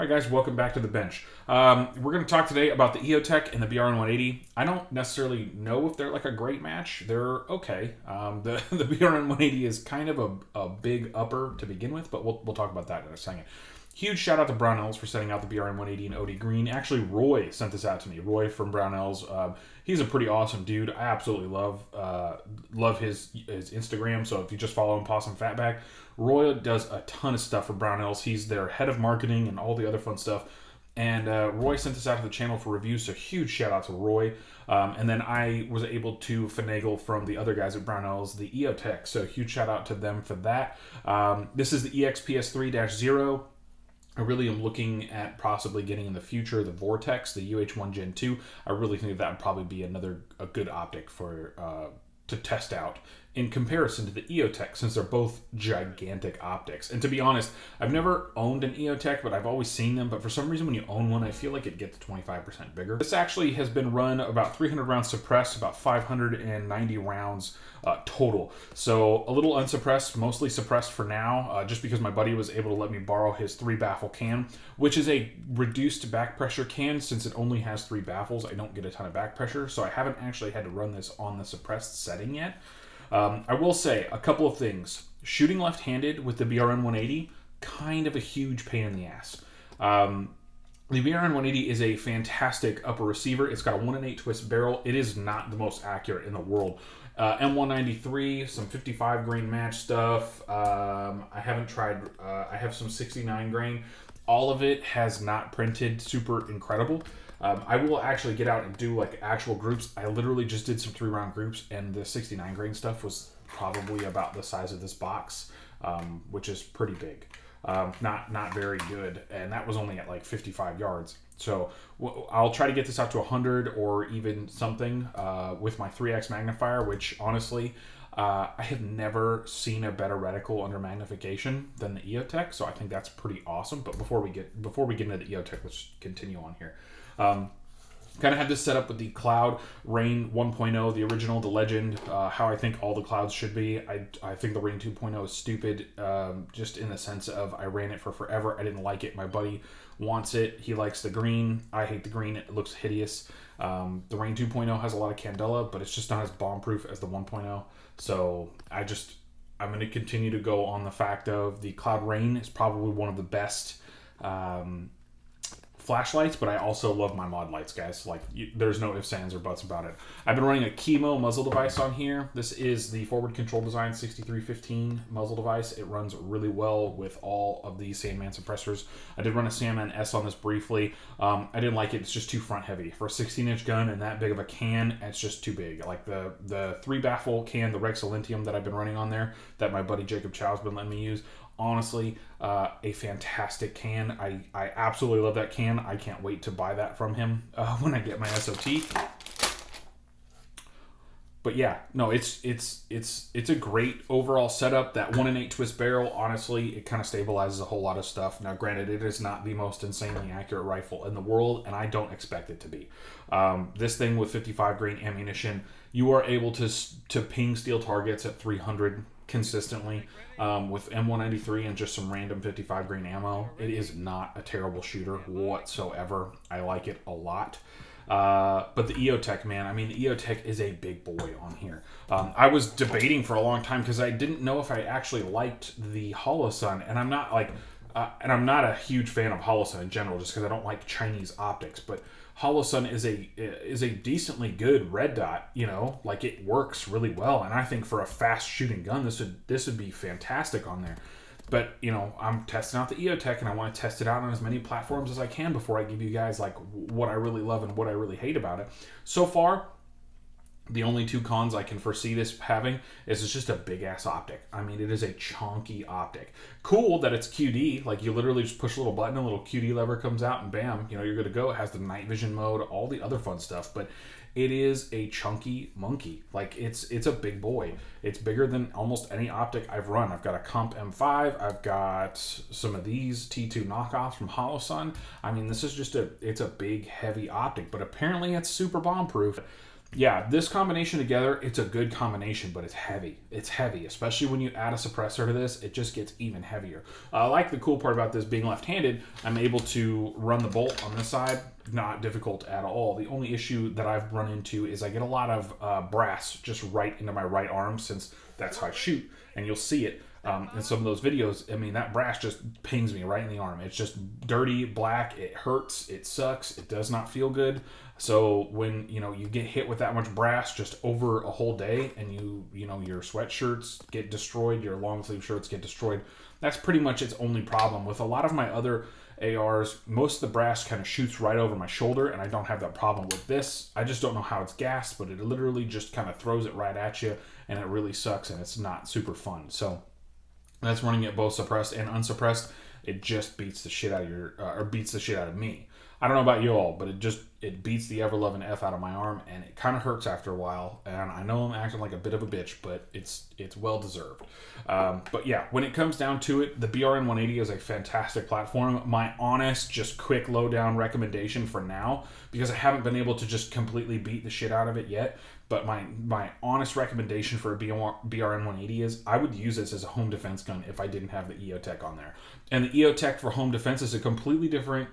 Hi guys, welcome back to the bench. We're going to talk today about the EOTech and the BRN-180. I don't necessarily know if they're like a great match. They're okay. The BRN-180 is kind of a big upper to begin with, but we'll talk about that in a second. Huge shout out to Brownells for sending out the BRN-180 in OD green. Actually, Roy sent this out to me. Roy from Brownells. He's a pretty awesome dude. I absolutely love his Instagram. So if you just follow him, Possum Fatback, Roy does a ton of stuff for Brownells. He's their head of marketing and all the other fun stuff. And Roy sent this out to the channel for review, so huge shout out to Roy. And then I was able to finagle from the other guys at Brownells, the EOTech, so huge shout out to them for that. This is the EXPS3-0. I really am looking at possibly getting in the future the Vortex, the UH1 Gen 2. I really think that would probably be a good optic for to test out in comparison to the EOTech, since they're both gigantic optics. And to be honest, I've never owned an EOTech, but I've always seen them. But for some reason, when you own one, I feel like it gets 25% bigger. This actually has been run about 300 rounds suppressed, about 590 rounds total. So a little unsuppressed, mostly suppressed for now, just because my buddy was able to let me borrow his 3-baffle can, which is a reduced back pressure can. Since it only has 3 baffles, I don't get a ton of back pressure, so I haven't actually had to run this on the suppressed setting yet. I will say a couple of things. Shooting left-handed with the BRN-180, kind of a huge pain in the ass. The BRN-180 is a fantastic upper receiver. It's got a 1-in-8 twist barrel. It is not the most accurate in the world. M193, some 55 grain match stuff. I haven't tried, I have some 69 grain. All of it has not printed super incredible. I will actually get out and do like actual groups. I literally just did some 3-round groups, and the 69 grain stuff was probably about the size of this box, which is pretty big. Not very good, and that was only at like 55 yards. So I'll try to get this out to 100 or even something with my 3x magnifier, which honestly, I have never seen a better reticle under magnification than the EOTech, so I think that's pretty awesome. But before we get into the EOTech, let's continue on here. Kind of had this set up with the Cloud Rain 1.0, the original, the legend, how I think all the clouds should be. I think the Rain 2.0 is stupid, just in the sense of I ran it for forever. I didn't like it. My buddy wants it. He likes the green. I hate the green. It looks hideous. The Rain 2.0 has a lot of candela, but it's just not as bomb-proof as the 1.0. So I'm going to continue to go on the fact of the Cloud Rain is probably one of the best flashlights, but I also love my mod lights, guys. Like, there's no ifs, ands, or buts about it. I've been running a Chemo muzzle device on here. This is the Forward Control Design 6315 muzzle device. It runs really well with all of the Sandman suppressors. I did run a Sandman S on this briefly. I didn't like it. It's just too front heavy. For a 16-inch gun and that big of a can, it's just too big. Like the 3-baffle can, the Rex Olentium that I've been running on there, that my buddy Jacob Chow's been letting me use, honestly, a fantastic can. I absolutely love that can. I can't wait to buy that from him when I get my SOT. But yeah, no, it's a great overall setup. That 1-in-8 twist barrel, honestly, it kind of stabilizes a whole lot of stuff. Now, granted, it is not the most insanely accurate rifle in the world, and I don't expect it to be. This thing with 55 grain ammunition, you are able to ping steel targets at 300 consistently with M193 and just some random 55 grain ammo. It is not a terrible shooter whatsoever. I like it a lot. But the EOTech, man, I mean, the EOTech is a big boy on here. I was debating for a long time because I didn't know if I actually liked the Holosun, and I'm not like, and I'm not a huge fan of Holosun in general, just because I don't like Chinese optics. But Holosun is a decently good red dot, you know, like it works really well, and I think for a fast shooting gun, this would be fantastic on there. But, you know, I'm testing out the EOTech, and I want to test it out on as many platforms as I can before I give you guys, like, what I really love and what I really hate about it. So far, the only 2 cons I can foresee this having is it's just a big-ass optic. I mean, it is a chunky optic. Cool that it's QD. Like, you literally just push a little button, a little QD lever comes out, and bam, you know, you're good to go. It has the night vision mode, all the other fun stuff. But it is a chunky monkey. Like, it's a big boy. It's bigger than almost any optic I've run. I've got a Comp M5. I've got some of these T2 knockoffs from Holosun. I mean, this is just it's a big, heavy optic, but apparently it's super bomb-proof. yeah, this combination together, it's a good combination, but it's heavy. It's heavy, especially when you add a suppressor to this. It just gets even heavier. I like the cool part about this being left-handed. I'm able to run the bolt on this side. Not difficult at all. The only issue that I've run into is I get a lot of brass just right into my right arm, since that's how I shoot, and you'll see it. In some of those videos, I mean, that brass just pings me right in the arm. It's just dirty, black, it hurts, it sucks, it does not feel good. So when, you get hit with that much brass just over a whole day, and your sweatshirts get destroyed, your long sleeve shirts get destroyed, that's pretty much its only problem. With a lot of my other ARs, most of the brass kind of shoots right over my shoulder, and I don't have that problem with this. I just don't know how it's gassed, but it literally just kind of throws it right at you, and it really sucks, and it's not super fun. So that's running it both suppressed and unsuppressed. It just beats the shit out of beats the shit out of me. I don't know about you all, but it beats the ever-loving F out of my arm, and it kind of hurts after a while. And I know I'm acting like a bit of a bitch, but it's well deserved. But yeah, when it comes down to it, the BRN-180 is a fantastic platform. My honest, just quick lowdown recommendation for now, because I haven't been able to just completely beat the shit out of it yet. But my honest recommendation for a BRN-180 is I would use this as a home defense gun if I didn't have the EOTech on there. And the EOTech for home defense is a completely different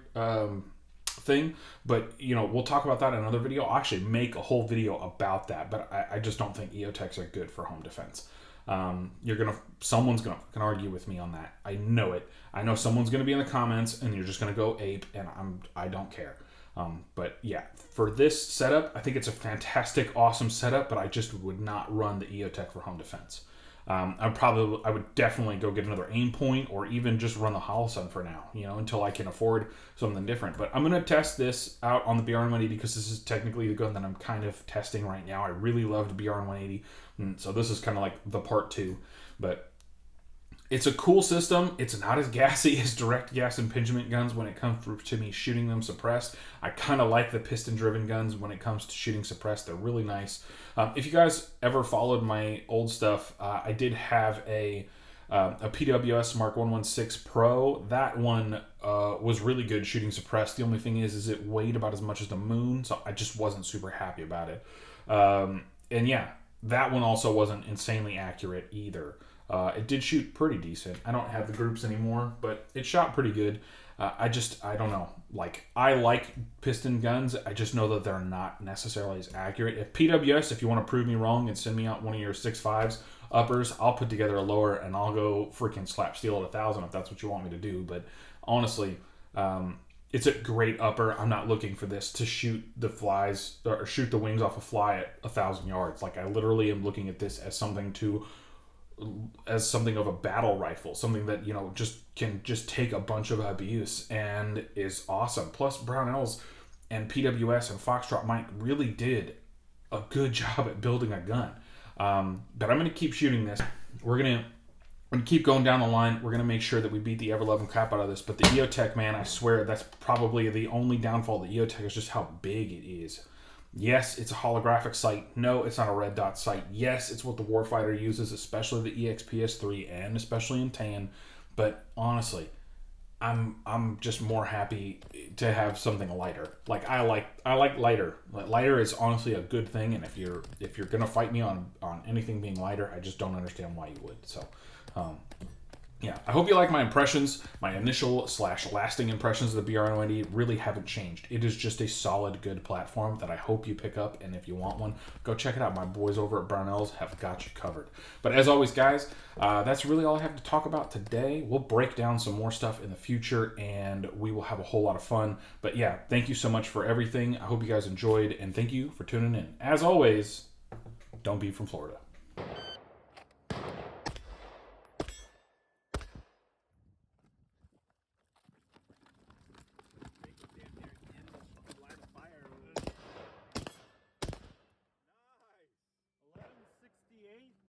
thing, but we'll talk about that in another video. I'll actually make a whole video about that, but I just don't think EOTechs are good for home defense. Someone's gonna argue with me on that. I know it. I know someone's gonna be in the comments, and you're just gonna go ape, and I don't care. But yeah, for this setup, I think it's a fantastic, awesome setup, but I just would not run the EOTech for home defense. I would definitely go get another aim point, or even just run the Holosun for now, until I can afford something different. But I'm going to test this out on the BRN-180 because this is technically the gun that I'm kind of testing right now. I really loved BRN-180, so this is kind of like the part 2. But it's a cool system. It's not as gassy as direct gas impingement guns when it comes to me shooting them suppressed. I kind of like the piston-driven guns when it comes to shooting suppressed. They're really nice. If you guys ever followed my old stuff, I did have a PWS Mark 116 Pro. That one was really good shooting suppressed. The only thing is it weighed about as much as the moon, so I just wasn't super happy about it. And yeah, that one also wasn't insanely accurate either. It did shoot pretty decent. I don't have the groups anymore, but it shot pretty good. I don't know. I like piston guns. I just know that they're not necessarily as accurate. If PWS, if you want to prove me wrong and send me out one of your 6.5s uppers, I'll put together a lower and I'll go freaking slap steel at 1,000 if that's what you want me to do. But honestly, it's a great upper. I'm not looking for this to shoot the flies or shoot the wings off a fly at 1,000 yards. I literally am looking at this as something of a battle rifle, something that just can take a bunch of abuse and is awesome. Plus Brownells and PWS and Foxtrot Mike really did a good job at building a gun. But I'm going to keep shooting this. We're going to keep going down the line. We're going to make sure that we beat the ever-loving crap out of this. But the EOTech, man, I swear that's probably the only downfall of the EOTech is just how big it is. Yes, it's a holographic sight. No, it's not a red dot sight. Yes, it's what the warfighter uses, especially the EXPS3 and especially in tan. But honestly, I'm just more happy to have something lighter. I like lighter. Lighter is honestly a good thing, and if you're gonna fight me on anything being lighter, I just don't understand why you would. So, yeah, I hope you like my impressions. My initial / lasting impressions of the BRN-180 really haven't changed. It is just a solid, good platform that I hope you pick up. And if you want one, go check it out. My boys over at Brownells have got you covered. But as always, guys, that's really all I have to talk about today. We'll break down some more stuff in the future, and we will have a whole lot of fun. But yeah, thank you so much for everything. I hope you guys enjoyed, and thank you for tuning in. As always, don't be from Florida.